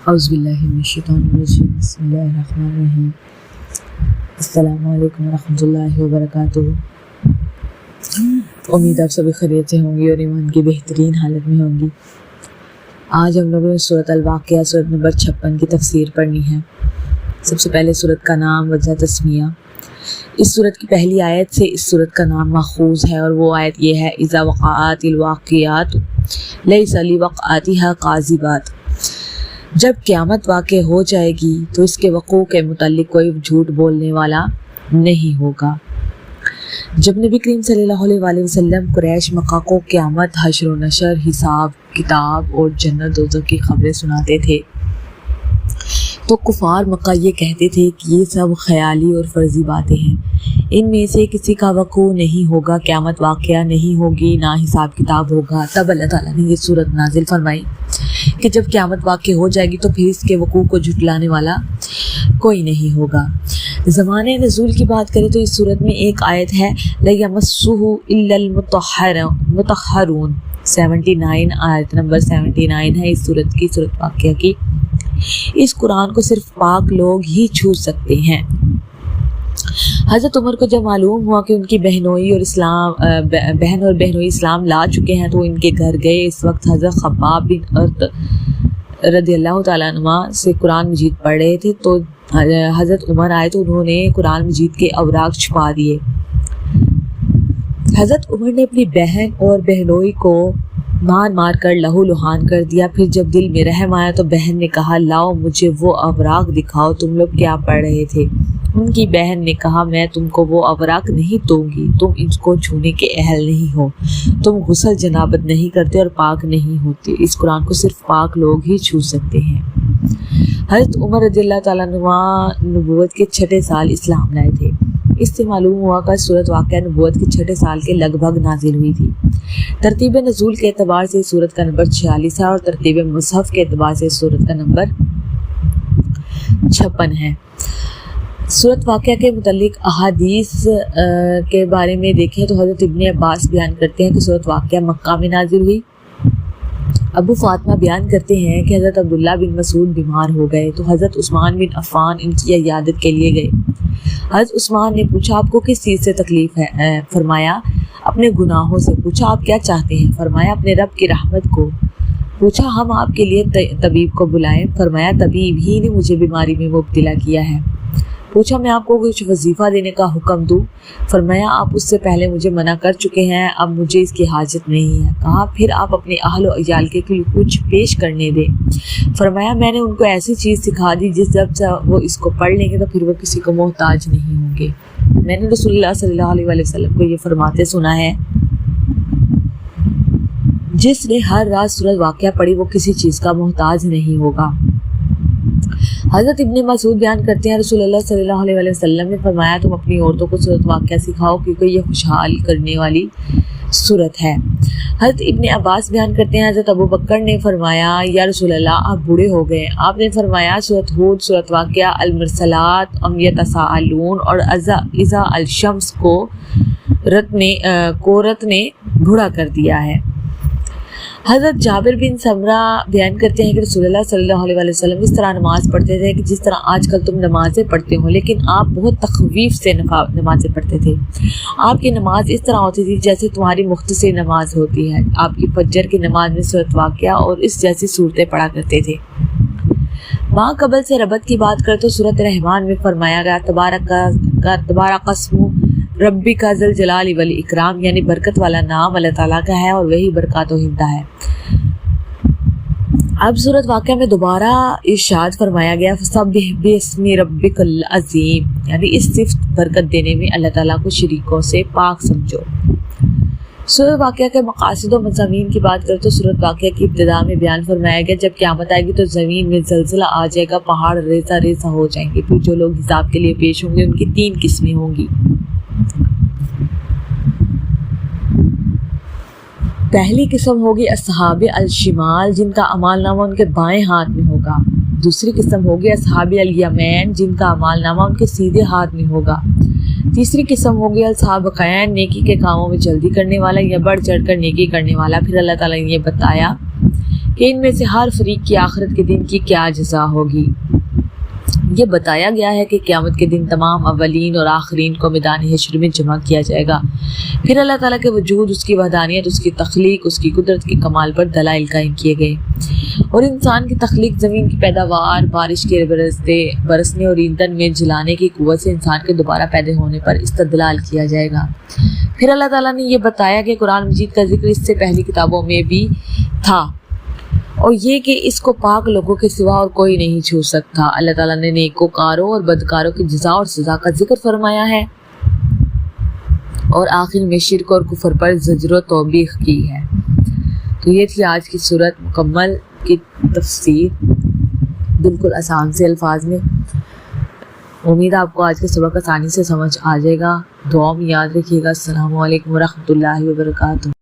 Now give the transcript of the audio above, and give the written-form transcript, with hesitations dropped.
اعوذ باللہ من الشیطان الرجیم بسم اللہ الرحمن الرحیم السلام علیکم ورحمۃ اللہ وبرکاتہ۔ امید آپ سبھی خیریت سے ہوں گی اور ایمان کی بہترین حالت میں ہوں گی۔ آج ہم لوگوں نے سورۃ الواقعہ سورۃ نمبر 56 کی تفسیر پڑھنی ہے۔ سب سے پہلے سورۃ کا نام، وجہ تسمیہ۔ اس سورۃ کی پہلی آیت سے اس سورۃ کا نام ماخوذ ہے، اور وہ آیت یہ ہے: اذا وقعت الواقعات لیس لوقعتها کاذبات۔ جب قیامت واقع ہو جائے گی تو اس کے وقوع کے متعلق کوئی جھوٹ بولنے والا نہیں ہوگا۔ جب نبی کریم صلی اللہ علیہ وآلہ وسلم قریش مکہ کو قیامت، حشر و نشر، حساب کتاب اور جنت دوزخ کی خبریں سناتے تھے تو کفار مکہ یہ کہتے تھے کہ یہ سب خیالی اور فرضی باتیں ہیں، ان میں سے کسی کا وقوع نہیں ہوگا، قیامت واقعہ نہیں ہوگی، نہ حساب کتاب ہوگا۔ تب اللہ تعالیٰ نے یہ سورت نازل فرمائی کہ جب قیامت واقع ہو جائے گی تو پھر اس کے وقوع کو جھٹلانے والا کوئی نہیں ہوگا۔ زمانے نزول کی بات کریں تو اس صورت میں ایک آیت ہے لَيَمَسُّهُ إِلَّا الْمُطَهَّرُونَ 79، آیت نمبر 79 ہے اس صورت کی، صورت واقعہ کی۔ اس قرآن کو صرف پاک لوگ ہی چھو سکتے ہیں۔ حضرت عمر کو جب معلوم ہوا کہ ان کی بہنوئی اور بہنوئی اسلام لا چکے ہیں تو ان کے گھر گئے۔ اس وقت حضرت خباب بن ارت رضی اللہ تعالیٰ عنہ سے قرآن مجید پڑھ رہے تھے تو حضرت عمر آئے تو انہوں نے قرآن مجید کے اوراق چھپا دیے۔ حضرت عمر نے اپنی بہن اور بہنوئی کو مار کر لہو لہان کر دیا۔ پھر جب دل میں رحم آیا تو بہن نے کہا لاؤ مجھے وہ اوراق دکھاؤ، تم لوگ کیا پڑھ رہے تھے؟ ان کی بہن نے کہا میں تم کو وہ اوراق نہیں دوں گی، تم ان کو چھونے کے اہل نہیں ہو، تم غسل جنابت نہیں کرتے اور پاک نہیں ہوتے، اس قرآن کو صرف پاک لوگ ہی چھو سکتے ہیں۔ حضرت عمر رضی اللہ تعالیٰ عنہ نبوت کے 6 سال اسلام لائے تھے۔ اس سے معلوم ہوا کہ سورۃ واقعہ نبوت کے 6 سال کے لگ بھگ نازل ہوئی تھی۔ ترتیب نزول کے اعتبار سے سورت کا نمبر 46 ہے اور ترتیب مصحف کے اعتبار سے سورت کا نمبر 56 ہے۔ سورت واقعہ کے متعلق احادیث کے بارے میں دیکھیں تو حضرت ابن عباس بیان کرتے ہیں کہ سورت واقعہ مکہ میں نازل ہوئی۔ ابو فاطمہ بیان کرتے ہیں کہ حضرت عبداللہ بن مسعود بیمار ہو گئے تو حضرت عثمان بن عفان ان کی عیادت کے لیے گئے۔ حضرت عثمان نے پوچھا آپ کو کس چیز سے تکلیف ہے؟ فرمایا اپنے گناہوں سے۔ پوچھا آپ کیا چاہتے ہیں؟ فرمایا اپنے رب کی رحمت کو۔ پوچھا ہم آپ کے لیے طبیب کو بلائیں؟ فرمایا طبیب ہی نے مجھے بیماری میں مبتلا کیا ہے۔ پوچھا میں آپ کو کچھ وظیفہ دینے کا حکم دوں؟ فرمایا آپ اس سے پہلے مجھے منع کر چکے ہیں، اب مجھے اس کی حاجت نہیں ہے۔ کہا پھر آپ اپنے اہل و عیال کے لیے کچھ پیش کرنے دیں۔ فرمایا میں نے ان کو ایسی چیز سکھا دی جس جب سے وہ اس کو پڑھ لیں گے تو پھر وہ کسی کو محتاج نہیں ہوں گے۔ میں نے رسول اللہ صلی اللہ علیہ وسلم کو یہ فرماتے سنا ہے جس نے ہر رات سورۃ واقعہ پڑھی وہ کسی چیز کا محتاج نہیں ہوگا۔ حضرت ابن مسعود بیان کرتے ہیں رسول اللہ صلی اللہ علیہ وسلم نے فرمایا تم اپنی عورتوں کو سورۃ واقعہ سکھاؤ کیونکہ یہ خوشحال کرنے والی سورت ہے۔ حضرت ابن عباس بیان کرتے ہیں حضرت ابو بکر نے فرمایا یا رسول اللہ آپ بوڑھے ہو گئے۔ آپ نے فرمایا سورۃ ہود، سورۃ واقعہ، المرسلات، ام یتساءلون اور اذا الشمس کو رت نے بوڑھا کر دیا ہے۔ حضرت جابر بن سمرہ بیان کرتے ہیں کہ رسول اللہ صلی اللہ علیہ وسلم اس طرح نماز پڑھتے تھے کہ جس طرح آج کل تم نمازیں پڑھتے ہو، لیکن آپ بہت تخویف سے نمازیں پڑھتے تھے۔ آپ کی نماز اس طرح ہوتی تھی جیسے تمہاری مختصر نماز ہوتی ہے۔ آپ کی فجر کی نماز میں سورۃ واقعہ اور اس جیسی صورتیں پڑھا کرتے تھے۔ ماں قبل سے ربط کی بات کریں تو سورۃ رحمان میں فرمایا گیا تبارک اسم ربی کا ذل جلال والاکرام، یعنی برکت والا نام اللہ تعالیٰ کا ہے اور وہی برکات و ہدہ ہے۔ اب سورۃ واقعہ میں دوبارہ ارشاد فرمایا گیا فسبح باسم ربک العظیم، یعنی اس صفت برکت دینے میں اللہ تعالیٰ کو شریکوں سے پاک سمجھو۔ سورۃ واقعہ کے مقاصد و مضامین کی بات کریں تو سورۃ واقعہ کی ابتدا میں بیان فرمایا گیا جب قیامت آئے گی تو زمین میں زلزلہ آ جائے گا، پہاڑ ریزہ ریزہ ہو جائیں گے، پھر جو لوگ حساب کے لیے پیش ہوں گے ان کی 3 قسمیں ہوں گی۔ پہلی قسم ہوگی اصحاب الشمال جن کا اعمال نامہ ان کے بائیں ہاتھ میں ہوگا۔ دوسری قسم ہوگی اصحاب الیمین جن کا اعمال نامہ ان کے سیدھے ہاتھ میں ہوگا۔ تیسری قسم ہوگی السابقین نیکی کے کاموں میں جلدی کرنے والا یا بڑھ چڑھ کر نیکی کرنے والا۔ پھر اللہ تعالیٰ نے یہ بتایا کہ ان میں سے ہر فریق کی آخرت کے دن کی کیا جزا ہوگی۔ یہ بتایا گیا ہے کہ قیامت کے دن تمام اولین اور آخرین کو میدان حشر میں جمع کیا جائے گا۔ پھر اللہ تعالیٰ کے وجود، اس کی وحدانیت، اس کی تخلیق، اس کی قدرت کے کمال پر دلائل قائم کیے گئے، اور انسان کی تخلیق، زمین کی پیداوار، بارش کے برسنے اور ایندھن میں جلانے کی قوت سے انسان کے دوبارہ پیدا ہونے پر استدلال کیا جائے گا۔ پھر اللہ تعالیٰ نے یہ بتایا کہ قرآن مجید کا ذکر اس سے پہلی کتابوں میں بھی تھا، اور یہ کہ اس کو پاک لوگوں کے سوا اور کوئی نہیں چھو سکتا۔ اللہ تعالیٰ نے نیکوکاروں اور بدکاروں کی جزا اور سزا کا ذکر فرمایا ہے، اور آخر میں شرک اور کفر پر زجر و توبیخ کی ہے۔ تو یہ تھی آج کی سورت مکمل کی تفسیر، بالکل آسان سے الفاظ میں۔ امید ہے آپ کو آج کے سبق آسانی سے سمجھ آ جائے گا۔ دعا میں یاد رکھیے گا۔ السلام علیکم ورحمۃ اللہ وبرکاتہ۔